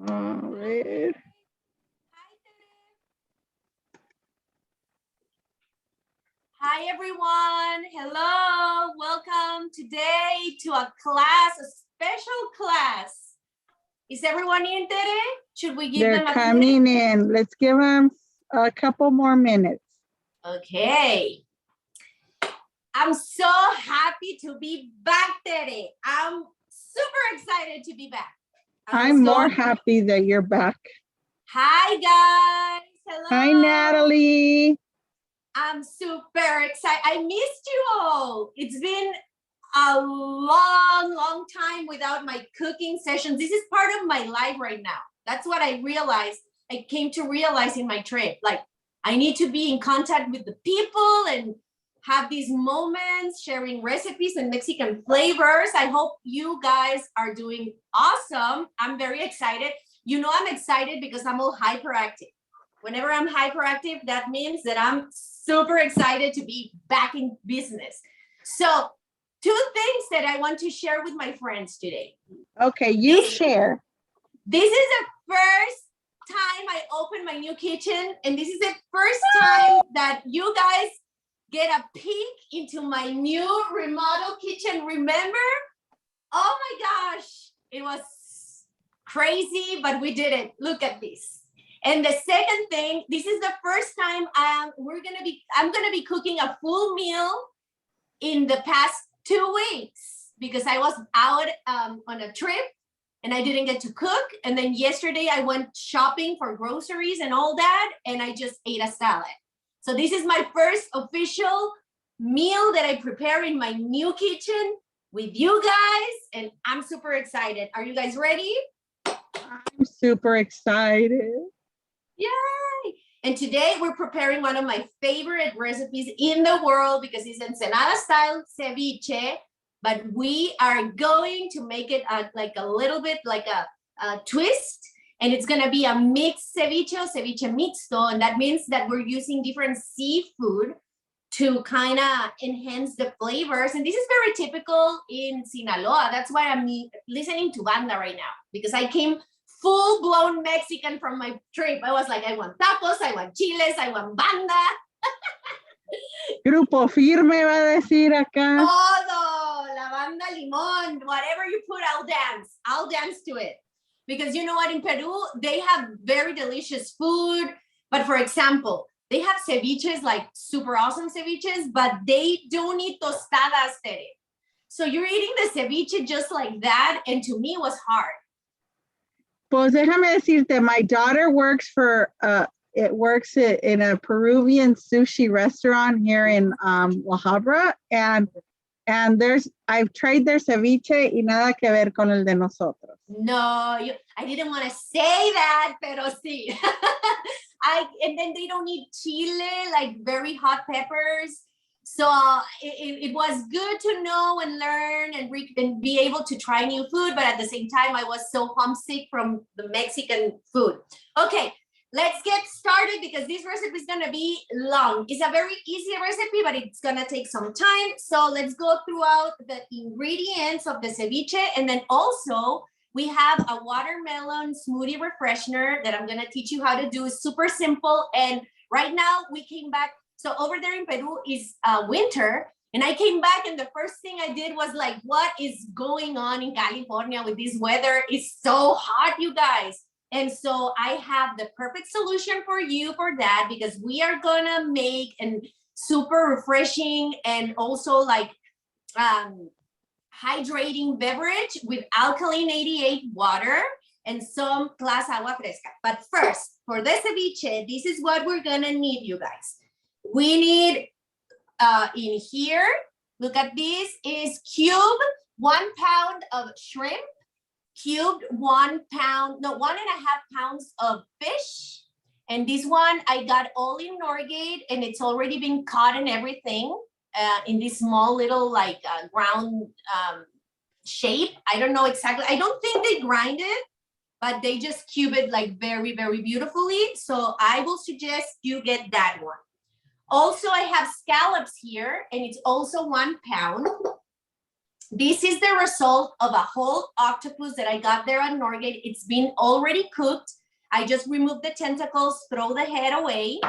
A ver. Hi everyone, hello, welcome today to a class, a special class. Is everyone in today? Should we give them They're a coming in. Let's give them a couple more minutes. Okay. I'm so happy to be back today. I'm super excited to be back. I'm more happy that you're back. Hi guys, hello. Hi, Natalie. I'm super excited. I missed you all. It's been a long time without my cooking sessions. This is part of my life right now. That's what I realized. I came to realize in my trip. Like, I need to be in contact with the people and have these moments, sharing recipes and Mexican flavors. I hope you guys are doing awesome. I'm very excited. You know, I'm excited because I'm all hyperactive. Whenever I'm hyperactive, that means that I'm super excited to be back in business. So 2 things that I want to share with my friends today. Okay, you share. This is the first time I open my new kitchen, and this is the first time that you guys get a peek into my new remodel kitchen. Remember? Oh my gosh, it was crazy, but we did it. Look at this. And the second thing, this is the first time I'm gonna be cooking a full meal in the past 2 weeks because I was out on a trip and I didn't get to cook. And then yesterday I went shopping for groceries and all that, and I just ate a salad. So this is my first official meal that I prepare in my new kitchen with you guys, and I'm super excited. Are you guys ready? I'm super excited. Yay! And today we're preparing one of my favorite recipes in the world because it's Ensenada style ceviche, but we are going to make it like a little bit like a twist, and it's gonna be a mixed ceviche, ceviche mixto, and that means that we're using different seafood to kind of enhance the flavors. And this is very typical in Sinaloa. That's why I'm listening to banda right now, because I came full-blown Mexican from my trip. I was like, I want tacos, I want chiles, I want banda. Grupo firme va a decir acá. Todo, la banda limón, whatever you put, I'll dance to it. Because you know what, in Peru, they have very delicious food. But for example, they have ceviches, like super awesome ceviches, but they don't eat tostadas, Tere. So you're eating the ceviche just like that, and to me it was hard. Pues déjame decirte, my daughter works for, works in a Peruvian sushi restaurant here in La Habra, and I've tried their ceviche y nada que ver con el de nosotros. No, I didn't want to say that, pero sí. And then they don't eat chile, like very hot peppers. So it was good to know and learn and be able to try new food, but at the same time, I was so homesick from the Mexican food. Okay, let's get started because this recipe is gonna be long. It's a very easy recipe, but it's gonna take some time. So let's go throughout the ingredients of the ceviche, and then also we have a watermelon smoothie refreshener that I'm gonna teach you how to do. It's super simple, and right now we came back. So over there in Peru is winter, and I came back and the first thing I did was like, what is going on in California with this weather? It's so hot, you guys. And so I have the perfect solution for you for that, because we are gonna make a super refreshing and also like hydrating beverage with Alkaline 88 water and some Klass Agua Fresca. But first, for the ceviche, this is what we're gonna need, you guys. We need in here, look at this, is cubed 1 pound of shrimp, cubed 1 pound, no, 1.5 pounds of fish. And this one I got all in Northgate, and it's already been cut and everything in this small little like round shape. I don't know exactly. I don't think they grind it, but they just cube it like very, very beautifully. So I will suggest you get that one. Also, I have scallops here, and it's also 1 pound. This is the result of a whole octopus that I got there at Northgate. It's been already cooked. I just removed the tentacles, throw the head away.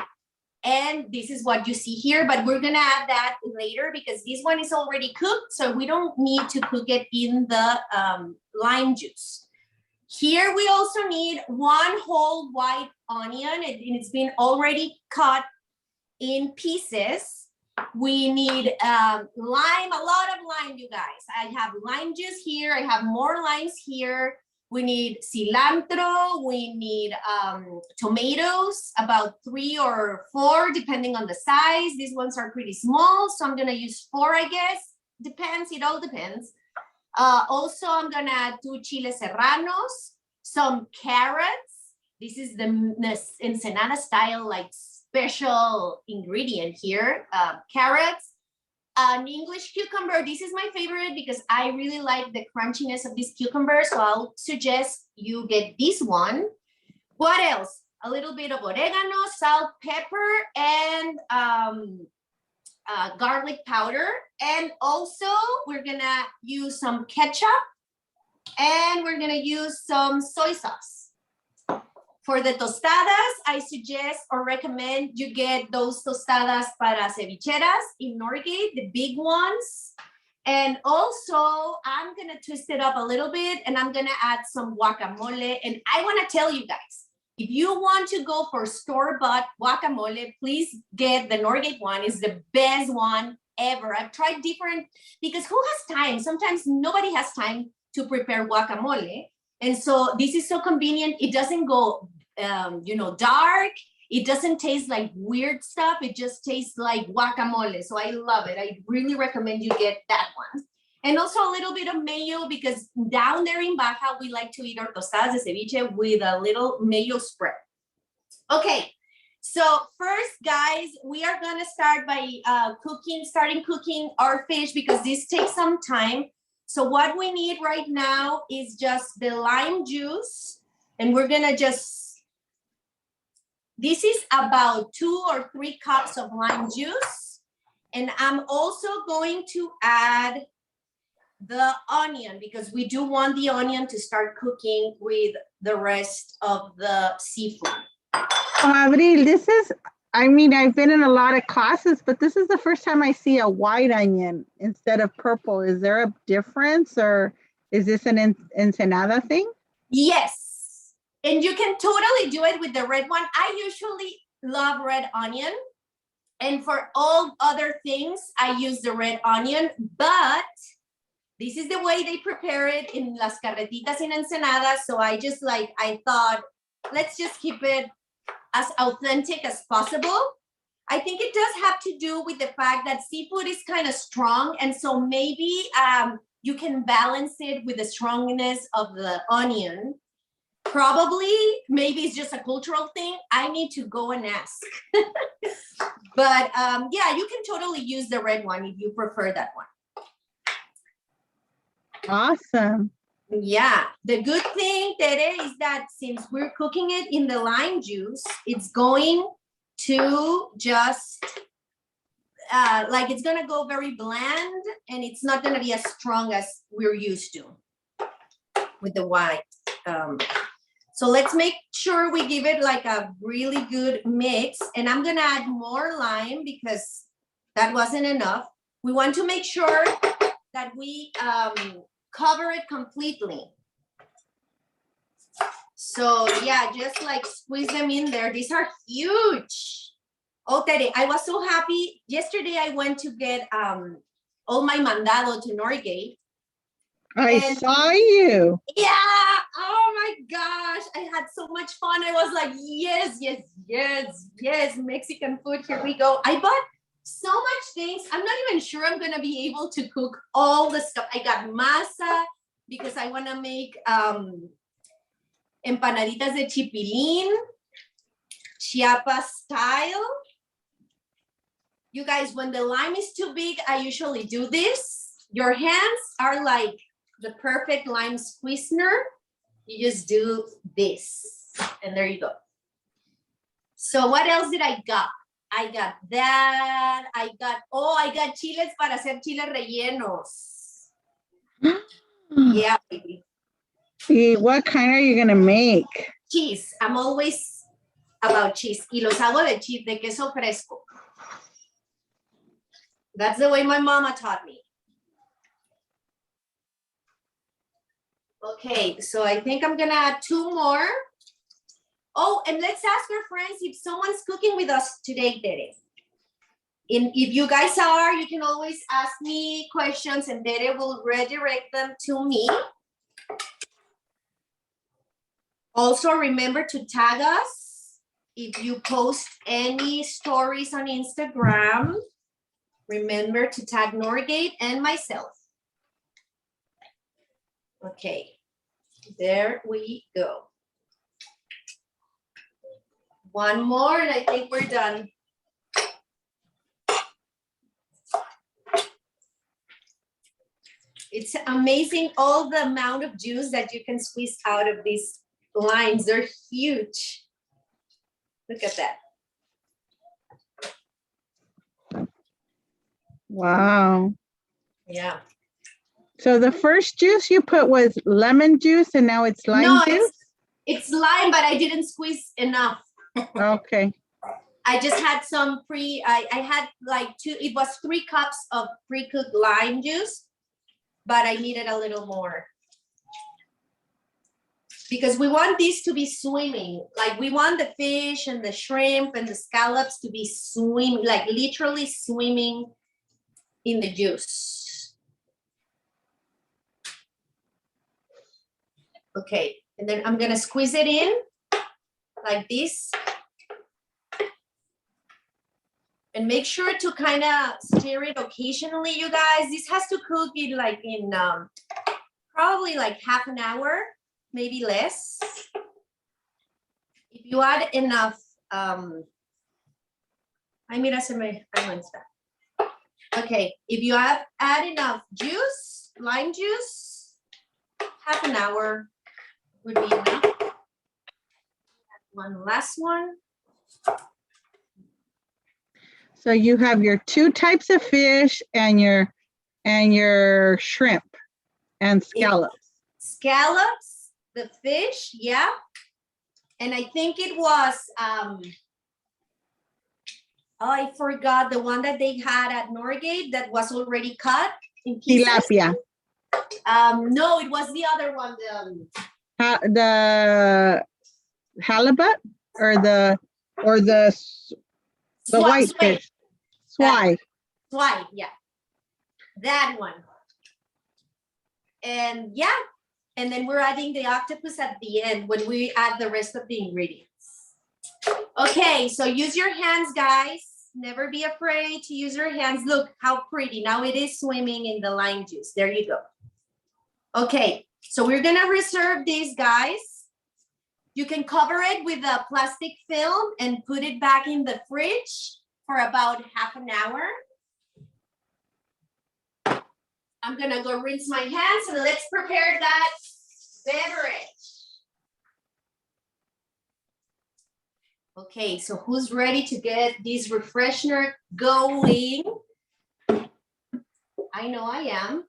And this is what you see here, but we're gonna add that later because this one is already cooked, so we don't need to cook it in the lime juice. Here we also need 1 whole white onion, and it's been already cut in pieces. We need lime, a lot of lime, you guys. I have lime juice here, I have more limes here. We need cilantro, we need tomatoes, about 3 or 4, depending on the size. These ones are pretty small, so I'm gonna use 4, I guess. Depends, it all depends. Also, I'm gonna add 2 chiles serranos, some carrots. This is the Ensenada style, like special ingredient here, carrots. An English cucumber. This is my favorite because I really like the crunchiness of this cucumber, so I'll suggest you get this one. What else? A little bit of oregano, salt, pepper, and garlic powder. And also we're gonna use some ketchup, and we're gonna use some soy sauce. For the tostadas, I suggest or recommend you get those tostadas para cevicheras in Northgate, the big ones. And also, I'm gonna twist it up a little bit, and I'm gonna add some guacamole. And I wanna tell you guys, if you want to go for store-bought guacamole, please get the Northgate one. It's the best one ever. I've tried different, because who has time? Sometimes nobody has time to prepare guacamole. And so this is so convenient. It doesn't go, dark. It doesn't taste like weird stuff. It just tastes like guacamole. So I love it. I really recommend you get that one. And also a little bit of mayo, because down there in Baja, we like to eat our tostadas de ceviche with a little mayo spread. Okay, so first, guys, we are gonna start by starting cooking our fish, because this takes some time. So what we need right now is just the lime juice, and we're gonna this is about 2 or 3 cups of lime juice. And I'm also going to add the onion, because we do want the onion to start cooking with the rest of the seafood. Abril, I've been in a lot of classes, but this is the first time I see a white onion instead of purple. Is there a difference, or is this an Ensenada thing? Yes, and you can totally do it with the red one. I usually love red onion, and for all other things, I use the red onion, but this is the way they prepare it in las carretitas in Ensenada. So I thought, let's just keep it as authentic as possible. I think it does have to do with the fact that seafood is kind of strong. And so maybe you can balance it with the strongness of the onion. Probably, maybe it's just a cultural thing. I need to go and ask. But yeah, you can totally use the red one if you prefer that one. Awesome. Yeah, the good thing, Tere, is that since we're cooking it in the lime juice, it's going to just, it's gonna go very bland, and it's not gonna be as strong as we're used to with the white. So let's make sure we give it like a really good mix, and I'm gonna add more lime because that wasn't enough. We want to make sure that we cover it completely. So yeah, just like squeeze them in there. These are huge. Oh, Tere, I was so happy. Yesterday I went to get all my mandado to Northgate. I saw you. Yeah, oh my gosh, I had so much fun. I was like, yes, Mexican food, here we go. I bought so much things. I'm not even sure I'm gonna be able to cook all the stuff. I got masa because I wanna make empanaditas de chipilín, Chiapas style. You guys, when the lime is too big, I usually do this. Your hands are like the perfect lime squeezener. You just do this, and there you go. So what else did I got? I got that. I got chiles para hacer chiles rellenos. Yeah, baby. What kind are you gonna make? Cheese. I'm always about cheese. Y los hago de cheese, de queso fresco. That's the way my mama taught me. Okay, so I think I'm gonna add 2 more. Oh, and let's ask our friends if someone's cooking with us today, Tere. And if you guys are, you can always ask me questions and Tere will redirect them to me. Also, remember to tag us if you post any stories on Instagram. Remember to tag Northgate and myself. Okay, there we go. One more and I think we're done. It's amazing all the amount of juice that you can squeeze out of these limes. They're huge. Look at that. Wow. Yeah. So the first juice you put was lemon juice and now it's lime juice? It's lime, but I didn't squeeze enough. Okay. I just had some I had like it was 3 cups of pre-cooked lime juice, but I needed a little more. Because we want these to be swimming. Like we want the fish and the shrimp and the scallops to be swimming, like literally swimming in the juice. Okay, and then I'm gonna squeeze it in like this. And make sure to kind of stir it occasionally, you guys. This has to cook in like in probably like half an hour, maybe less. If you add enough, okay, if you add enough juice, lime juice, half an hour would be enough. One last one. So you have your 2 types of fish and your shrimp and scallops. Scallops, the fish, yeah. And I think it was, oh, I forgot the one that they had at Northgate that was already cut in pieces. Tilapia. No, it was the other one. The halibut or the white fish. Swai. Swai, yeah. That one. And yeah, and then we're adding the octopus at the end when we add the rest of the ingredients. Okay, so use your hands, guys. Never be afraid to use your hands. Look how pretty. Now it is swimming in the lime juice. There you go. Okay, so we're gonna reserve these, guys. You can cover it with a plastic film and put it back in the fridge for about half an hour. I'm gonna go rinse my hands and let's prepare that beverage. Okay, so who's ready to get this refreshener going? I know I am.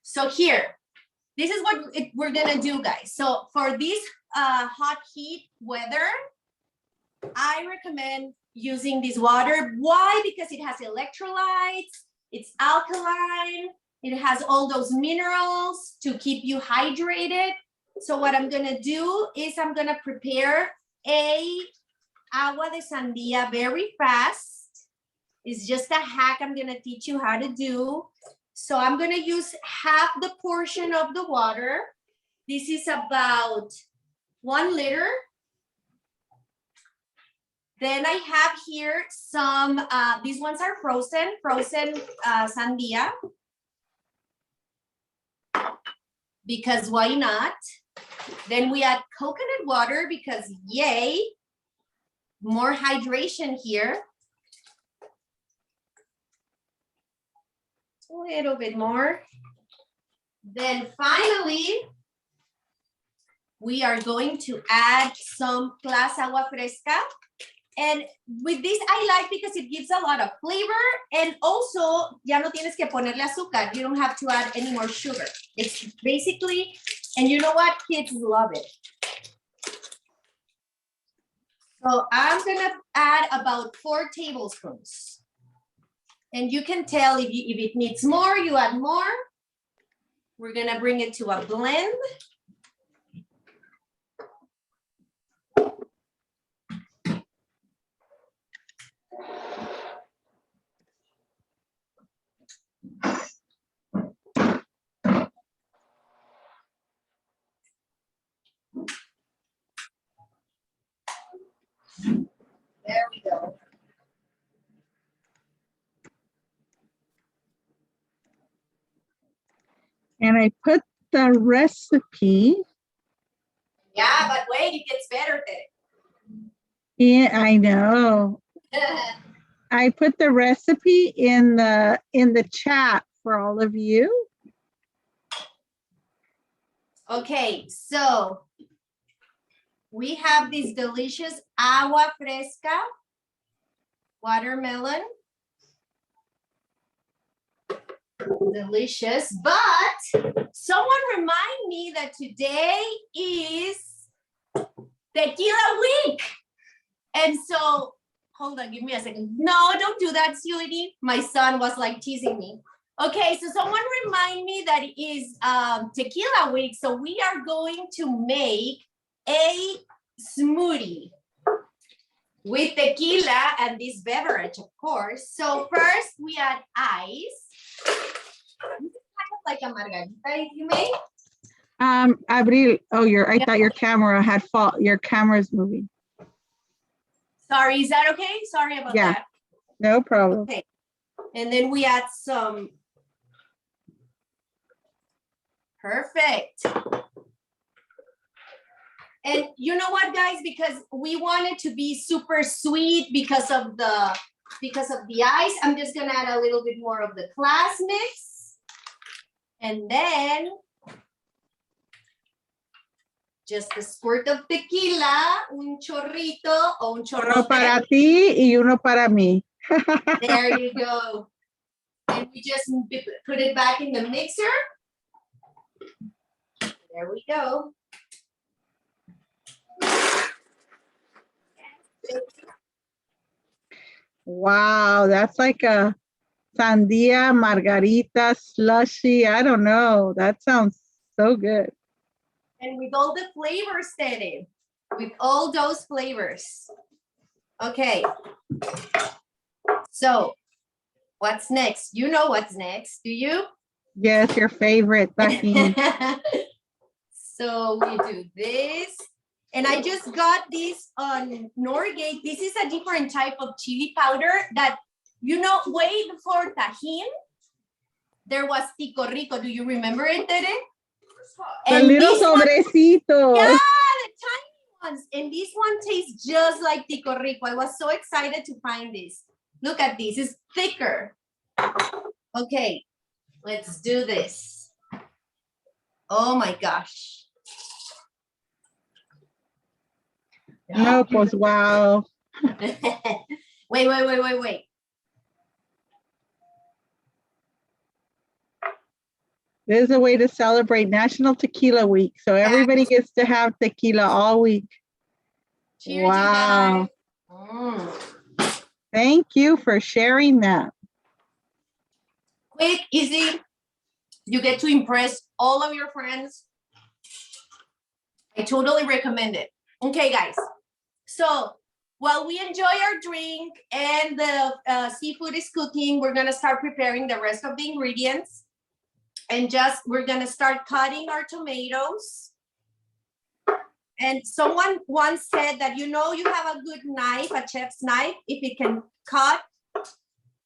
So here, this is what we're gonna do, guys. So for this hot heat weather, I recommend using this water. Why? Because it has electrolytes, it's alkaline, it has all those minerals to keep you hydrated. So what I'm gonna do is I'm gonna prepare a agua de sandía very fast. It's just a hack I'm gonna teach you how to do. So I'm gonna use half the portion of the water. This is about 1 liter. Then I have here some, these ones are frozen Sandía. Because why not? Then we add coconut water because yay, more hydration here. A little bit more. Then finally, we are going to add some Klass agua fresca. And with this, I like because it gives a lot of flavor. And also, ya no tienes que ponerle azúcar. You don't have to add any more sugar. It's basically, and you know what? Kids love it. So I'm going to add about 4 tablespoons. And you can tell if it needs more, you add more. We're going to bring it to a blend. There we go. And I put the recipe. Yeah, but wait, it gets better then. Yeah, I know. I put the recipe in the chat for all of you. Okay, so we have this delicious agua fresca watermelon. Delicious, but someone remind me that today is tequila week. And so, hold on, give me a second. No, don't do that, sweetie. My son was like teasing me. Okay, so someone remind me that it is tequila week. So we are going to make a smoothie with tequila and this beverage, of course. So first we add ice. This is kind of like a margarita, if you may. Abril, I thought your camera had fault. Your camera's moving. Sorry, is that okay? Sorry about that. No problem. Okay, and then we add some. Perfect. And you know what, guys? Because we want it to be super sweet because of the ice, I'm just gonna add a little bit more of the Klass mix. And then just a squirt of tequila, un chorrito o un chorrote. Uno para ti y uno para mí. There you go. And we just put it back in the mixer. There we go. Wow, that's like a Sandía margarita slushy. I don't know. That sounds so good. And with all the flavors, Teddy, with all those flavors. Okay. So what's next? You know what's next, do you? Yes, your favorite, Tajin. So we do this. And I just got this on Northgate. This is a different type of chili powder that, you know, way before Tajin, there was Tico Rico. Do you remember it, Tere? The little sobrecitos. Yeah, the tiny ones. And this one tastes just like Tico Rico. I was so excited to find this. Look at this. It's thicker. Okay, let's do this. Oh my gosh. No, pues wow. Wait. This is a way to celebrate National Tequila Week. So everybody gets to have tequila all week. Cheers, wow. Thank you for sharing that. Quick, easy. You get to impress all of your friends. I totally recommend it. Okay, guys. So while we enjoy our drink and the seafood is cooking, we're going to start preparing the rest of the ingredients. And we're going to start cutting our tomatoes. And someone once said that, you know, you have a good knife, a chef's knife, if it can cut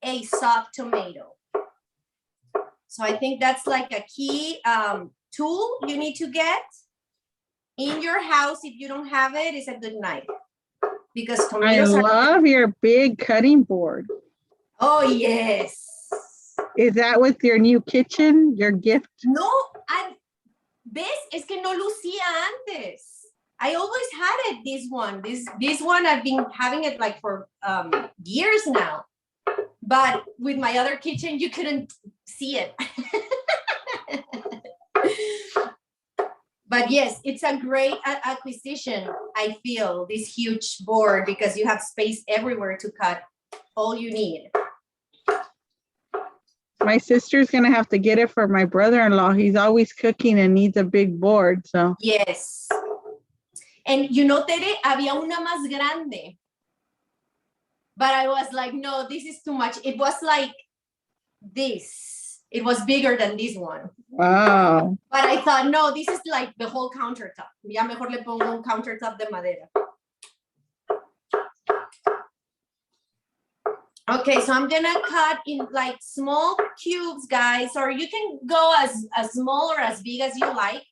a soft tomato. So I think that's like a key tool you need to get in your house. If you don't have it, it's a good knife. Because tomatoes I love your big cutting board. Oh, yes. Is that with your new kitchen, your gift? No, ¿ves? Es que no lucía antes. I always had it, this one. This one, I've been having it like for years now. But with my other kitchen, you couldn't see it. But yes, it's a great acquisition, I feel, this huge board, because you have space everywhere to cut all you need. My sister's gonna have to get it for my brother-in-law. He's always cooking and needs a big board, so. Yes. And you know, Tere, había una más grande. But I was like, no, this is too much. It was like this. It was bigger than this one. Wow. But I thought, no, this is like the whole countertop. Ya mejor le pongo un countertop de madera. Okay, so I'm gonna cut in like small cubes, guys, or you can go as small or as big as you like.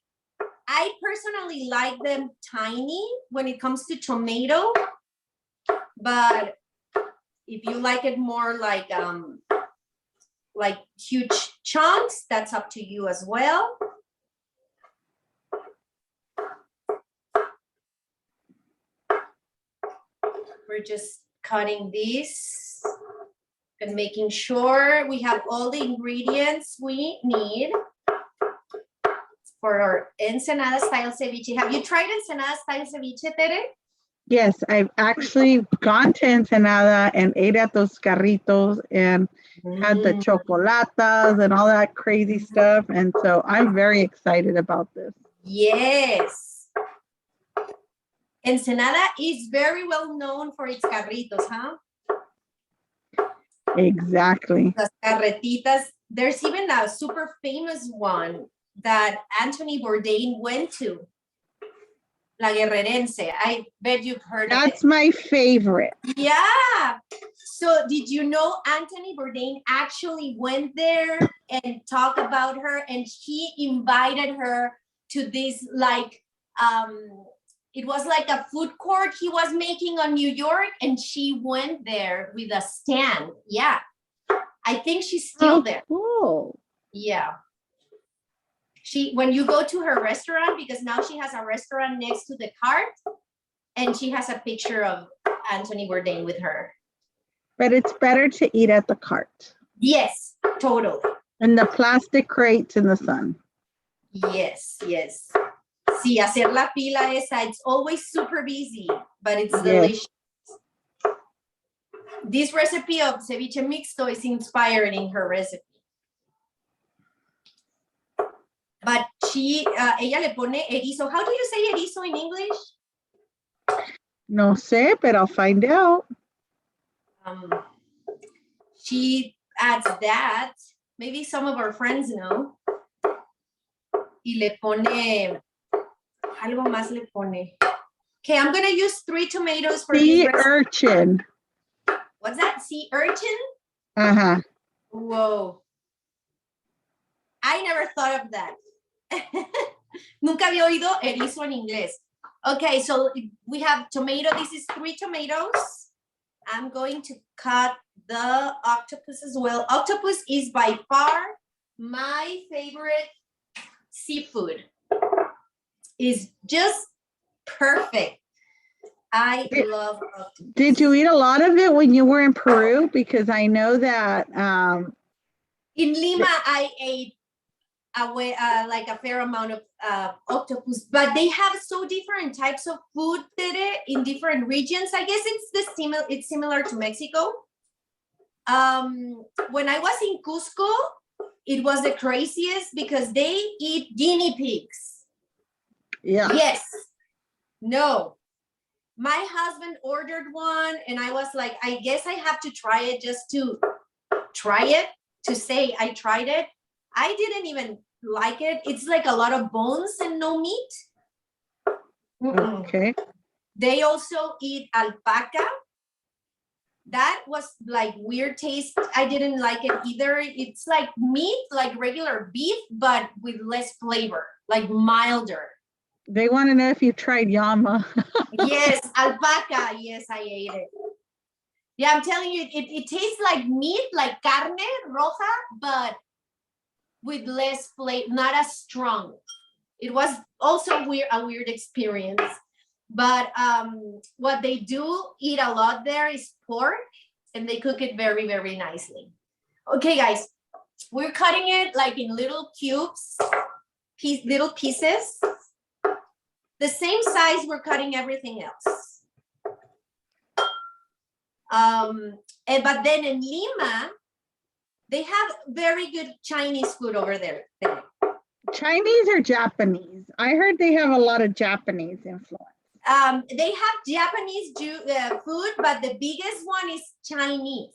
I personally like them tiny when it comes to tomato, but if you like it more like huge chunks, that's up to you as well. We're just cutting this and making sure we have all the ingredients we need for our Ensenada style ceviche. Have you tried Ensenada style ceviche, Tere? Yes, I've actually gone to Ensenada and ate at those carritos and had the chocolatas and all that crazy stuff. And so I'm very excited about this. Yes. Ensenada is very well known for its carritos, huh? Exactly. Las carretitas. There's even a super famous one that Anthony Bourdain went to. La Guerrerense. I bet you've heard of it. That's my favorite. Yeah. So did you know Anthony Bourdain actually went there and talked about her, and he invited her to this like it was like a food court he was making on New York, and she went there with a stand. Yeah. I think she's still there. Cool. Yeah. When you go to her restaurant, because now she has a restaurant next to the cart, and she has a picture of Anthony Bourdain with her. But it's better to eat at the cart. Yes, totally. And the plastic crates in the sun. Yes, yes. Sí, hacer la pila esa, it's always super busy, but it's delicious. This recipe of ceviche mixto is inspired in her recipe. But ella le pone erizo. How do you say erizo in English? No sé, but I'll find out. She adds that. Maybe some of our friends know. Y le pone, algo más le pone. Okay, I'm going to use 3 tomatoes for Sea this recipe. urchin. What's that? Sea urchin? Uh-huh. Whoa. I never thought of that. Nunca había oído erizo en inglés. Okay, so we have tomato. This is 3 tomatoes. I'm going to cut the octopus as well. Octopus is by far my favorite seafood. It's just perfect. I love octopus. Did you eat a lot of it when you were in Peru? Because I know that in Lima, I ate like a fair amount of octopus, but they have so different types of food in different regions. I guess it's similar to Mexico. When I was in Cusco, it was the craziest because they eat guinea pigs. Yeah. Yes. No. My husband ordered one, and I was like, I guess I have to try it just to try it, to say I tried it. I didn't even like it. It's like a lot of bones and no meat. Okay. They also eat alpaca. That was like weird taste. I didn't like it either. It's like meat, like regular beef, but with less flavor, like milder. They want to know if you tried llama. Yes, alpaca. Yes, I ate it. Yeah, I'm telling you, it tastes like meat, like carne roja, but with less flavor, not as strong. It was also a weird experience. But what they do eat a lot there is pork, and they cook it very, very nicely. Okay, guys, we're cutting it like in little cubes, little pieces. The same size we're cutting everything else. But then in Lima, they have very good Chinese food over there. Chinese or Japanese? I heard they have a lot of Japanese influence. They have Japanese food, but the biggest one is Chinese.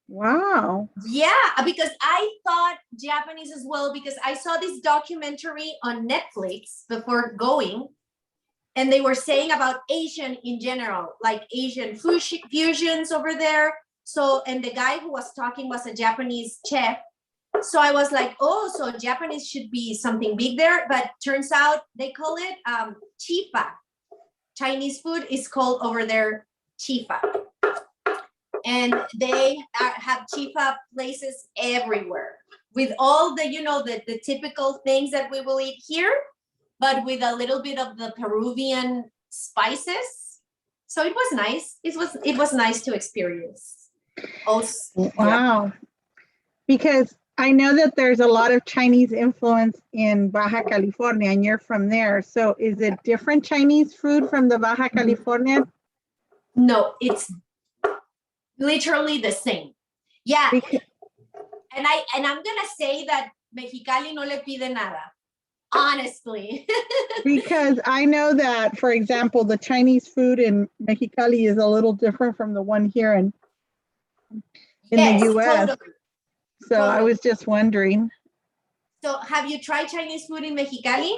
Wow. Yeah, because I thought Japanese as well, because I saw this documentary on Netflix before going, and they were saying about Asian in general, like Asian fusions over there. So, and the guy who was talking was a Japanese chef. So I was like, oh, so Japanese should be something big there, but turns out they call it chifa. Chinese food is called over there chifa. And they have chifa places everywhere with all the, you know, the typical things that we will eat here, but with a little bit of the Peruvian spices. So it was nice. It was nice to experience. Also, wow. Yeah. Because I know that there's a lot of Chinese influence in Baja California, and you're from there. So is it different Chinese food from the Baja California? No, it's literally the same. Yeah. And I'm gonna say that Mexicali no le pide nada, honestly. Because I know that, for example, the Chinese food in Mexicali is a little different from the one here in the US. Totally. So totally. I was just wondering. So have you tried Chinese food in Mexicali?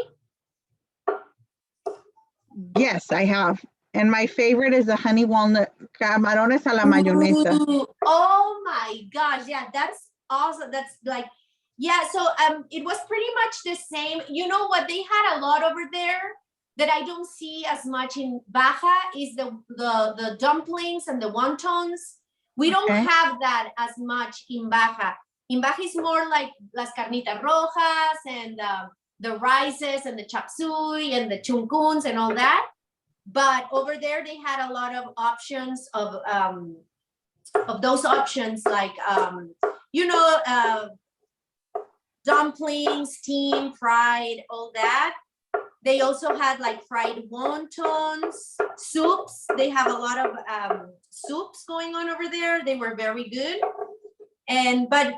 Yes, I have. And my favorite is the honey walnut camarones a la mayonesa. Ooh, oh my gosh. Yeah, that's awesome. That's like, yeah. So it was pretty much the same. You know what they had a lot over there that I don't see as much in Baja is the dumplings and the wontons. We don't have that as much in Baja. In Baja is more like las carnitas rojas and the rices and the chop suey and the chunkuns and all that. But over there, they had a lot of options of those options, like, you know, dumplings, steamed, fried, all that. They also had like fried wontons, soups. They have a lot of soups going on over there. They were very good. And but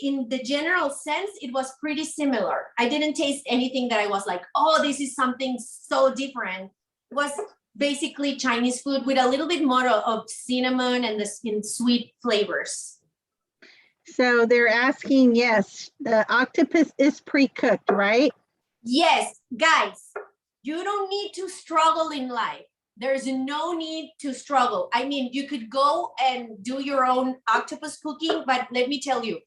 in the general sense, it was pretty similar. I didn't taste anything that I was like, oh, this is something so different. It was basically Chinese food with a little bit more of cinnamon and the sweet flavors. So they're asking, yes, the octopus is pre-cooked, right? Yes, guys, you don't need to struggle in life. There's no need to struggle. I mean, you could go and do your own octopus cooking, but let me tell you,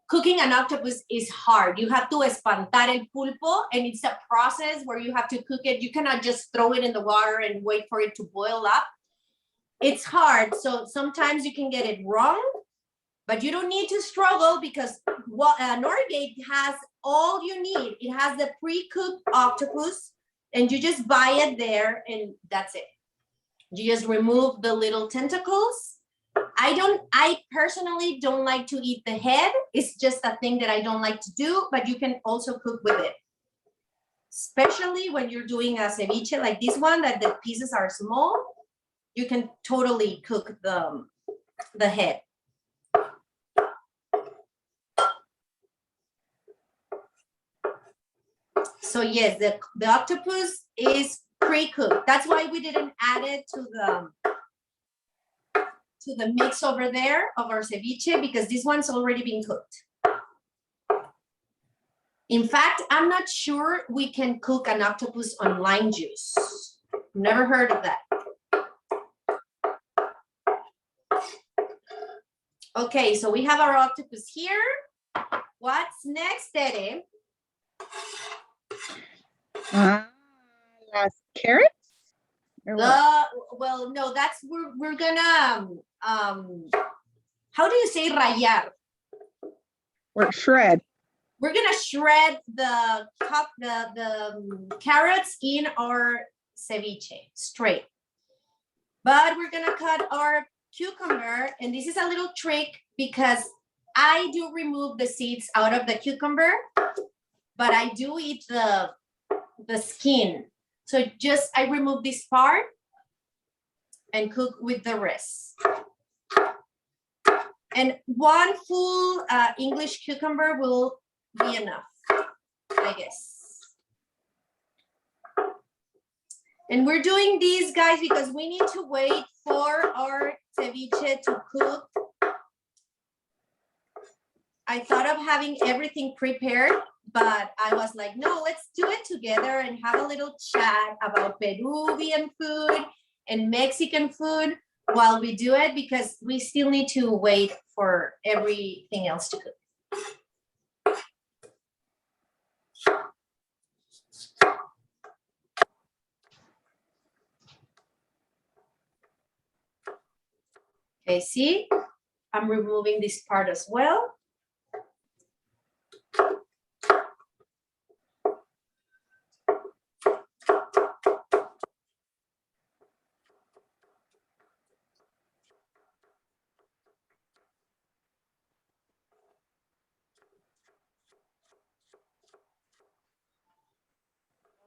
cooking an octopus is hard. You have to espantar el pulpo, and it's a process where you have to cook it. You cannot just throw it in the water and wait for it to boil up. It's hard. So sometimes you can get it wrong, but you don't need to struggle because Northgate has all you need. It has the pre-cooked octopus, and you just buy it there, and that's it. You just remove the little tentacles. I personally don't like to eat the head. It's just a thing that I don't like to do, but you can also cook with it. Especially when you're doing a ceviche like this one, that the pieces are small, you can totally cook the head. So yes, the octopus is pre-cooked. That's why we didn't add it to the mix over there of our ceviche, because this one's already been cooked. In fact, I'm not sure we can cook an octopus on lime juice. Never heard of that. Okay, so we have our octopus here. What's next, Tere? Las carrots? Well, no, that's we're gonna how do you say rayar? Or shred. We're gonna shred the carrots in our ceviche, straight. But we're gonna cut our cucumber, and this is a little trick because I do remove the seeds out of the cucumber, but I do eat the skin. So just, I remove this part and cook with the rest. And one full English cucumber will be enough, I guess. And we're doing these, guys, because we need to wait for our ceviche to cook. I thought of having everything prepared, but I was like, no, let's do it together and have a little chat about Peruvian food and Mexican food while we do it, because we still need to wait for everything else to cook. Okay, see, I'm removing this part as well.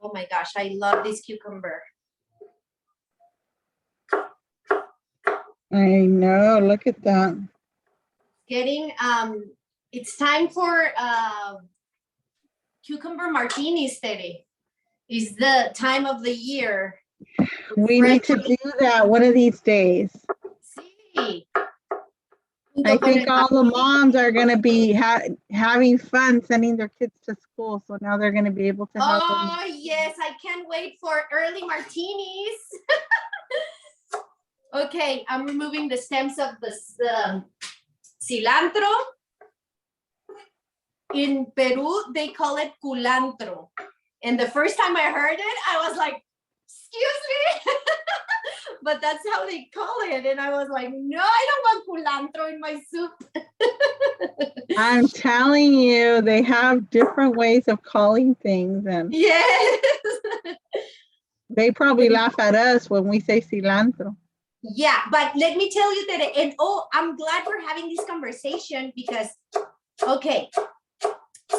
Oh my gosh, I love this cucumber. I know, look at that. Getting, it's time for cucumber martinis, Tere. It's the time of the year. We need to do that one of these days. See. I think all the moms are going to be having fun sending their kids to school. So now they're going to be able to have Oh, yes. I can't wait for early martinis. Okay, I'm removing the stems of the cilantro. In Peru, they call it culantro. And the first time I heard it, I was like, excuse me? But that's how they call it. And I was like, no, I don't want culantro in my soup. I'm telling you, they have different ways of calling things. And yes. They probably laugh at us when we say cilantro. Yeah, but let me tell you that, and oh, I'm glad we're having this conversation because, okay,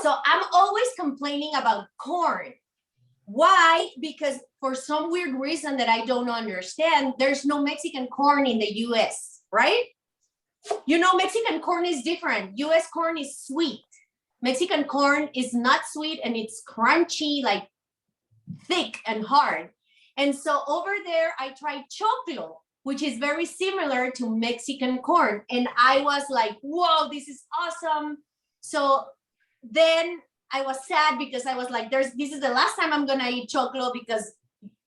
so I'm always complaining about corn. Why? Because for some weird reason that I don't understand, there's no Mexican corn in the US, right? You know, Mexican corn is different. US corn is sweet. Mexican corn is not sweet and it's crunchy, like thick and hard. And so over there, I tried choclo, which is very similar to Mexican corn. And I was like, whoa, this is awesome. So then I was sad because I was like, this is the last time I'm gonna eat choclo because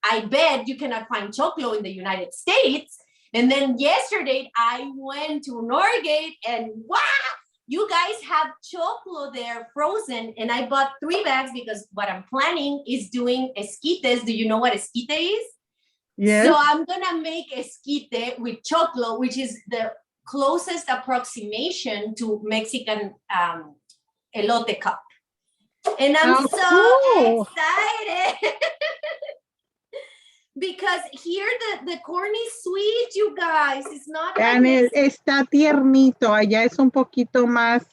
I bet you cannot find choclo in the United States. And then yesterday I went to Northgate and wow, you guys have choclo there frozen. And I bought 3 bags because what I'm planning is doing esquites. Do you know what esquite is? Yes. So I'm gonna make esquite with choclo, which is the closest approximation to Mexican elote cup. And I'm so excited because here the corn is sweet, you guys. It's not. And está tiernito. Allá es un poquito más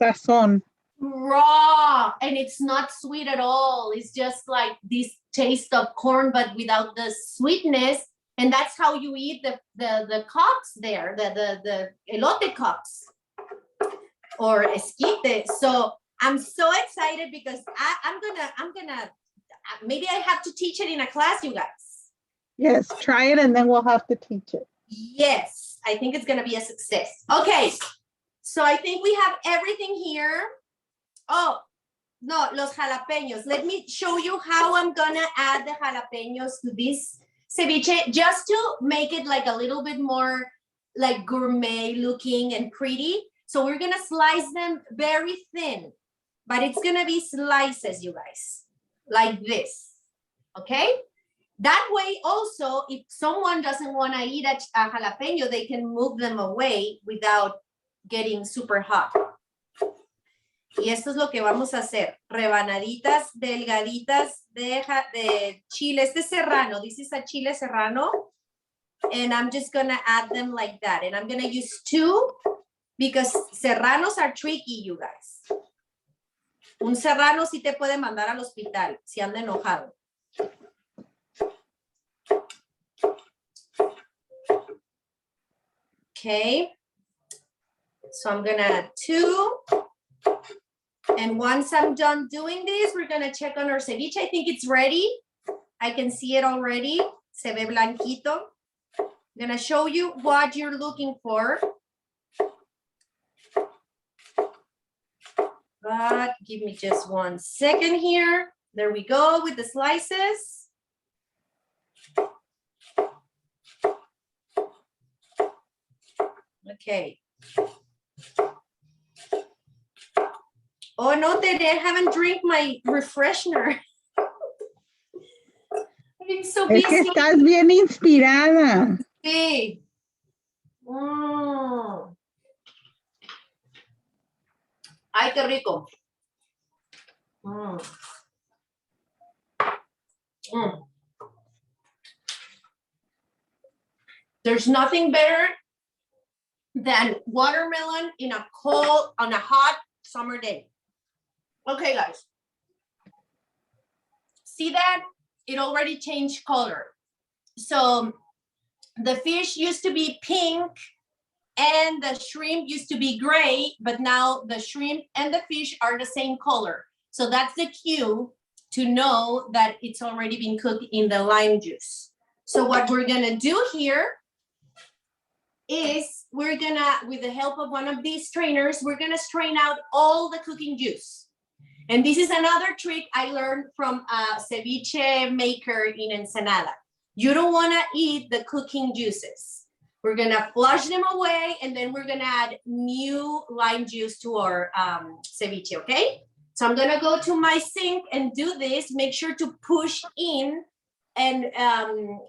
sazón. Raw, and it's not sweet at all. It's just like this taste of corn, but without the sweetness. And that's how you eat the cocks there, the elote cocks or esquite. So I'm so excited because I'm gonna maybe I have to teach it in a class, you guys. Yes, try it and then we'll have to teach it. Yes, I think it's gonna be a success. Okay, so I think we have everything here. Oh, no, los jalapeños. Let me show you how I'm gonna add the jalapeños to this ceviche, just to make it like a little bit more like gourmet looking and pretty. So we're gonna slice them very thin, but it's gonna be slices, you guys, like this, okay? That way also, if someone doesn't wanna eat a jalapeno, they can move them away without getting super hot. Y esto es lo que vamos a hacer. Rebanaditas delgaditas de chile. Este es serrano. This is a chile serrano. And I'm just going to add them like that. And I'm going to use 2 because serranos are tricky, you guys. Un serrano sí te puede mandar al hospital si anda enojado. Okay. So I'm going to add 2. And once I'm done doing this, we're going to check on our ceviche. I think it's ready. I can see it already. Se ve blanquito. I'm going to show you what you're looking for. But give me just 1 second here. There we go with the slices. Okay. Oh no, I haven't drank my refreshener. I'm so busy. Es que estás bien inspirada. Sí. Mm. Ay, qué rico. Mm. Mm. There's nothing better than watermelon on a hot summer day. Okay, guys. See that? It already changed color. So the fish used to be pink and the shrimp used to be gray, but now the shrimp and the fish are the same color. So that's the cue to know that it's already been cooked in the lime juice. So what we're gonna do here is we're gonna, with the help of one of these strainers, we're gonna strain out all the cooking juice. And this is another trick I learned from a ceviche maker in Ensenada. You don't wanna eat the cooking juices. We're gonna flush them away and then we're gonna add new lime juice to our ceviche, okay? So I'm gonna go to my sink and do this. Make sure to push in and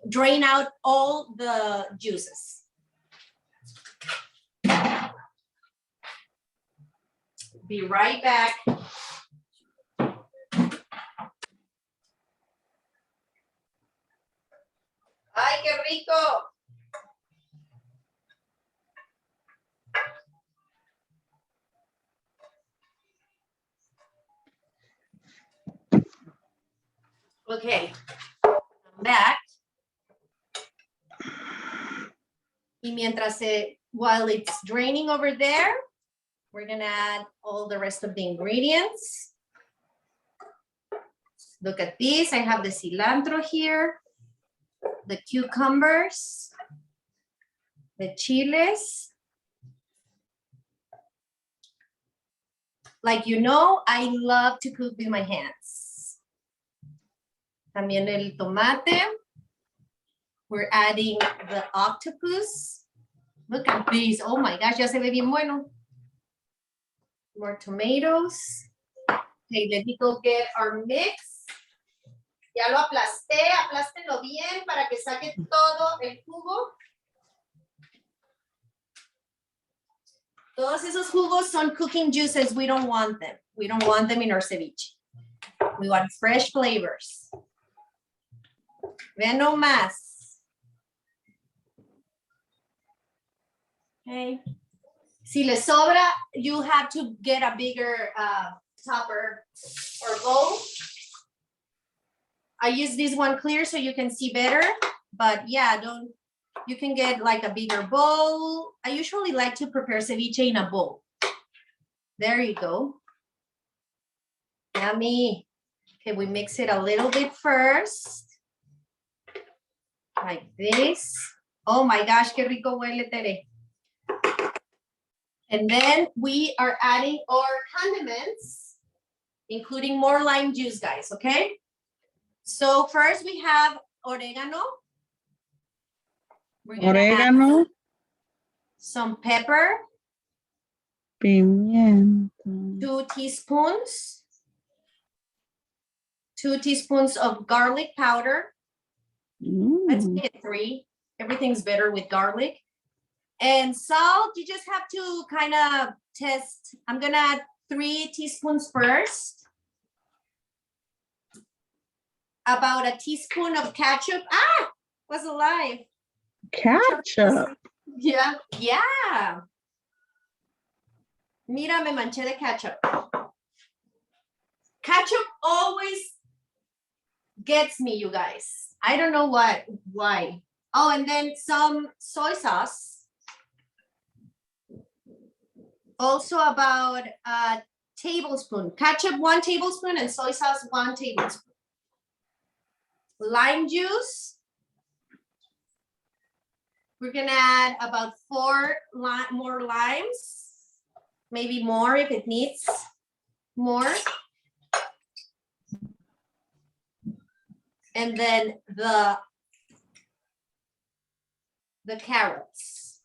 drain out all the juices. Be right back. ¡Ay, qué rico! Okay, I'm back. Y mientras while it's draining over there, we're gonna add all the rest of the ingredients. Look at this, I have the cilantro here, the cucumbers, the chiles. Like you know, I love to cook with my hands. También el tomate. We're adding the octopus. Look at these. Oh my gosh, ya se ve bien bueno. More tomatoes. Okay, let me go get our mix. Ya lo aplasté, aplástenlo bien para que saque todo el jugo. Todos esos jugos son cooking juices. We don't want them. We don't want them in our ceviche. We want fresh flavors. Vean nomás. Okay. Si le sobra, you have to get a bigger topper or bowl. I use this one clear so you can see better, but yeah, you can get like a bigger bowl. I usually like to prepare ceviche in a bowl. There you go. Yummy. Okay, we mix it a little bit first. Like this. Oh my gosh, qué rico huele, Tere. And then we are adding our condiments, including more lime juice, guys, okay? So first we have oregano. We're gonna add some pepper. Pimienta. 2 teaspoons. 2 teaspoons of garlic powder. Let's get 3. Everything's better with garlic. And salt, you just have to kind of test. I'm gonna add 3 teaspoons first. About a teaspoon of ketchup. Ah, was alive. Ketchup. Yeah, yeah. Mira, me manché de ketchup. Ketchup always gets me, you guys. I don't know why. Oh, and then some soy sauce. Also about a tablespoon. Ketchup, 1 tablespoon, and soy sauce, 1 tablespoon. Lime juice. We're gonna add about 4 more limes. Maybe more if it needs more. And then the carrots.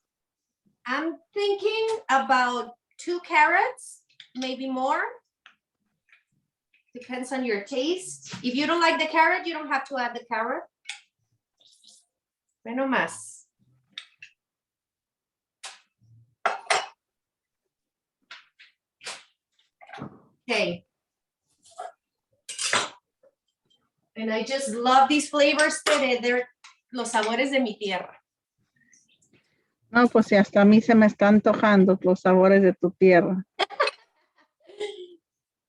I'm thinking about 2 carrots, maybe more. Depends on your taste. If you don't like the carrot, you don't have to add the carrot. Ve nomás. Okay. And I just love these flavors today. They're los sabores de mi tierra. No, pues si hasta a mí se me están antojando los sabores de tu tierra.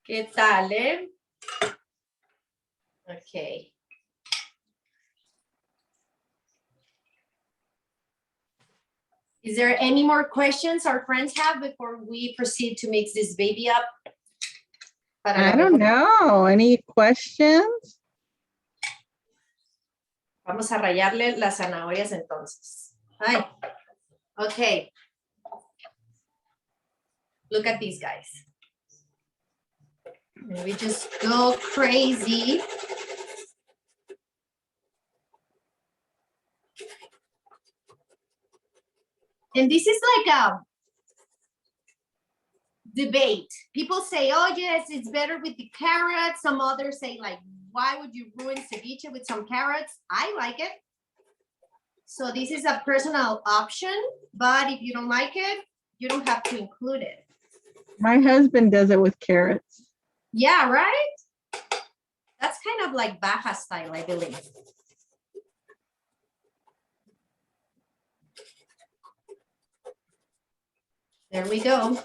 ¿Qué tal, eh? Okay. Is there any more questions our friends have before we proceed to mix this baby up? I don't know. Any questions? Vamos a rallarle las zanahorias entonces. Ay. Okay. Look at these guys. And we just go crazy. And this is like a debate. People say, oh yes, it's better with the carrots. Some others say like, why would you ruin ceviche with some carrots? I like it. So this is a personal option, but if you don't like it, you don't have to include it. My husband does it with carrots. Yeah, right? That's kind of like Baja style, I believe. There we go.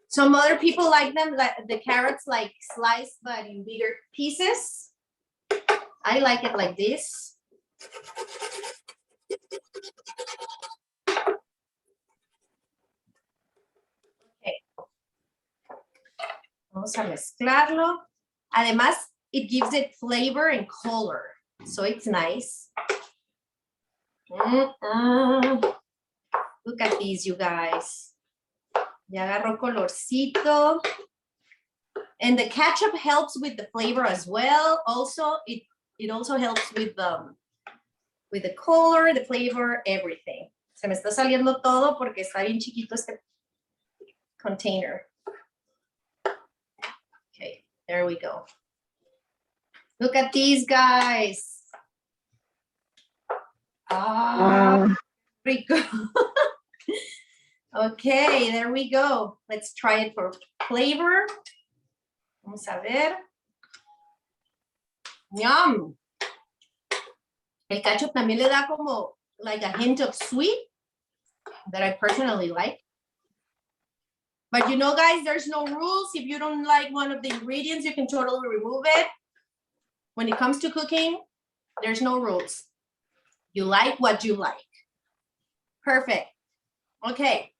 Some other people like them, like the carrots, like sliced but in bigger pieces. I like it like this. Okay. Vamos a mezclarlo. Además, it gives it flavor and color, so it's nice. Look at these, you guys. Ya agarró colorcito. And the ketchup helps with the flavor as well. Also, it also helps with the color, the flavor, everything. Se me está saliendo todo porque está bien chiquito este container. Okay, there we go. Look at these guys. Ah, rico. Okay, there we go. Let's try it for flavor. Vamos a ver. Yum. El ketchup también le da como like a hint of sweet that I personally like. But you know, guys, there's no rules. If you don't like one of the ingredients, you can totally remove it. When it comes to cooking, there's no rules. You like what you like. Perfect. Okay.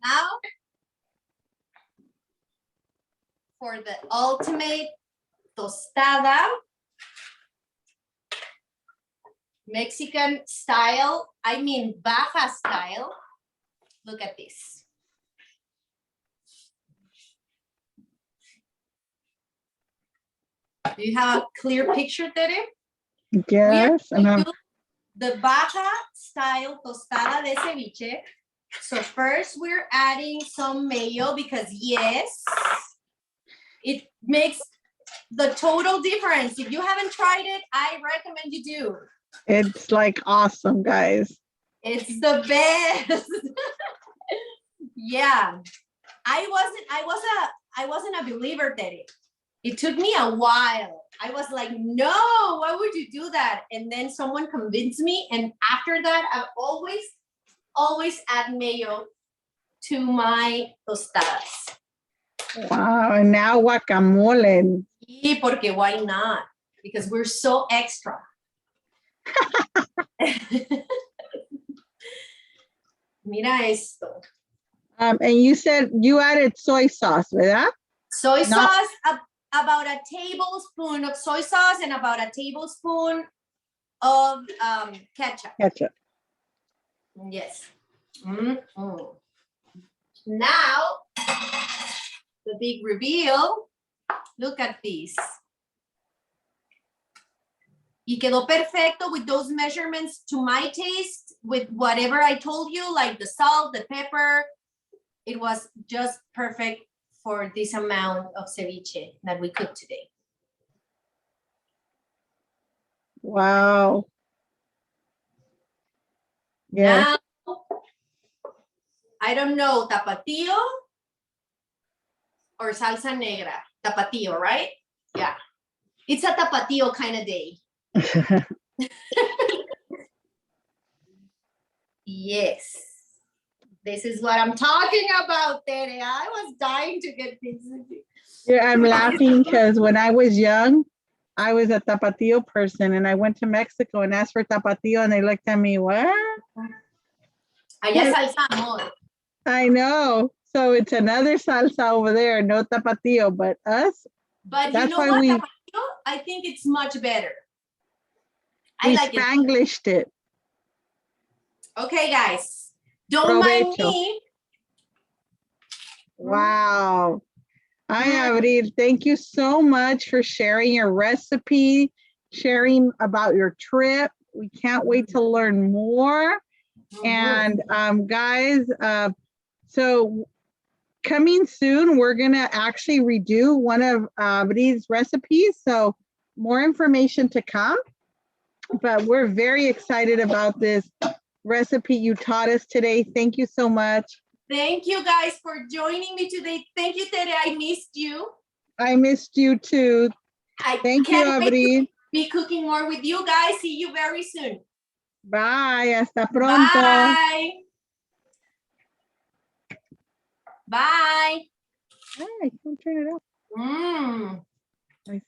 Now, for the ultimate tostada, Mexican style, I mean Baja style, look at this. Do you have a clear picture, Tere? Yes. We are the Baja style tostada de ceviche. So first we're adding some mayo because yes, it makes the total difference. If you haven't tried it, I recommend you do. It's like awesome, guys. It's the best. Yeah. I wasn't a believer, Tere. It took me a while. I was like, no, why would you do that? And then someone convinced me. And after that, I've always add mayo to my tostadas. Wow, and now guacamole. Y porque why not? Because we're so extra. Mira esto. And you said you added soy sauce, ¿verdad? Soy sauce, about a tablespoon of soy sauce and about a tablespoon of ketchup. Ketchup. Yes. Now, the big reveal. Look at this. Y quedó perfecto with those measurements to my taste, with whatever I told you, like the salt, the pepper. It was just perfect for this amount of ceviche that we cooked today. Wow. Yeah. Now, I don't know, tapatio or salsa negra. Tapatio, right? Yeah. It's a tapatio kind of day. Yes. This is what I'm talking about, Tere. I was dying to get this. Yeah, I'm laughing because when I was young, I was a tapatio person and I went to Mexico and asked for tapatio and they looked at me, what? Allá salsa amor. I know. So it's another salsa over there, no tapatio, but us. But that's you know why what, we tapatio? I think it's much better. I like Spanglished it. Okay, guys. Don't mind Provecho. me. Wow. Hi, Abril. Thank you so much for sharing your recipe, sharing about your trip. We can't wait to learn more. And guys, so coming soon, we're gonna actually redo one of Abril's recipes. So more information to come, but we're very excited about this recipe you taught us today. Thank you so much. Thank you guys for joining me today. Thank you, Tere. I missed you. I missed you too. Thank you, can't wait Abril. to be cooking more with you guys. See you very soon. Bye. Hasta pronto. Bye. Bye. Hey, don't turn it up. Mm. Nice.